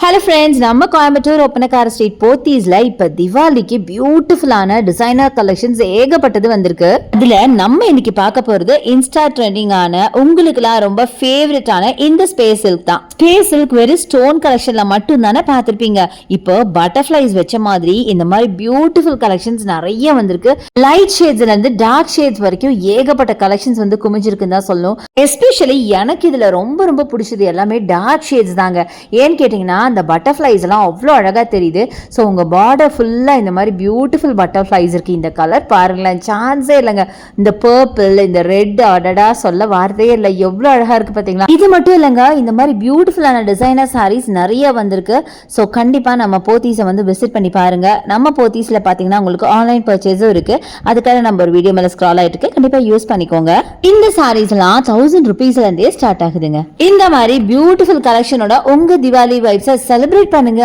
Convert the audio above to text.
Hello friends, நம்ம Coimbatore Oppanakara street போத்தீஸ்ல இப்ப திவாலிக்கு பியூட்டிஃபுல்லான டிசைனர் கலெக்ஷன்ஸ் ஏகப்பட்டது வந்திருக்கு. அதுல நம்ம இன்னைக்கு பார்க்க போறது இன்ஸ்டா ட்ரெண்டிங் ஆன உங்களுக்குலாம் ரொம்ப ஃபேவரட்டான இந்த ஸ்பேஸ் சில்க் தான். ஸ்பேஸ் சில்க் வெறும் ஸ்டோன் கலெக்ஷன்ல மட்டும் தானே பார்த்திருப்பீங்க. இப்போ பட்டர்ஃபிளைஸ் வச்ச மாதிரி இந்த மாதிரி பியூட்டிஃபுல் கலெக்ஷன்ஸ் நிறைய வந்திருக்கு. லைட் ஷேட்ஸ்ல இருந்து டார்க் ஷேட்ஸ் வரைக்கும் ஏகப்பட்ட கலெக்ஷன்ஸ் வந்து குமிஞ்சிருக்குன்னு தான் சொல்லணும். எஸ்பெஷலி எனக்கு இதுல ரொம்ப ரொம்ப பிடிச்சது எல்லாமே டார்க் ஷேட்ஸ் தாங்க. ஏன்னு கேட்டீங்கன்னா அந்த பட்டர்ஃப்ளைஸ் எல்லாம் அவ்வளோ அழகாக தெரியுது. ஸோ உங்கள் பார்டர் ஃபுல்லாக இந்த மாதிரி பியூட்டிஃபுல் பட்டர்ஃப்ளைஸ் இருக்குது. இந்த கலர் பாருங்களேன், சான்ஸே இல்லைங்க. இந்த பர்பிள், இந்த ரெட், அடடா சொல்ல வார்த்தையே இல்லை, எவ்வளோ அழகாக இருக்குது பார்த்தீங்களா. இது மட்டும் இல்லைங்க, இந்த மாதிரி பியூட்டிஃபுல்லான டிசைனர் சாரீஸ் நிறைய வந்திருக்கு. ஸோ கண்டிப்பாக நம்ம போத்தீஸை வந்து விசிட் பண்ணி பாருங்கள். நம்ம போத்தீஸில் பார்த்தீங்கன்னா உங்களுக்கு ஆன்லைன் பர்ச்சேஸும் இருக்குது. அதுக்காக நம்ம ஒரு வீடியோ மேலே ஸ்க்ரால் ஆகிட்டு இருக்கு, கண்டிப்பாக யூஸ் பண்ணிக்கோங்க. இந்த சாரீஸ்லாம் 1000 rupeesலேருந்தே ஸ்டார்ட் ஆகுதுங்க. இந்த மாதிரி பியூட்டிஃபுல் கலெக்ஷனோட உங்கள் திவாலி வைப்ஸை செலிப்ரேட் பண்ணுங்க.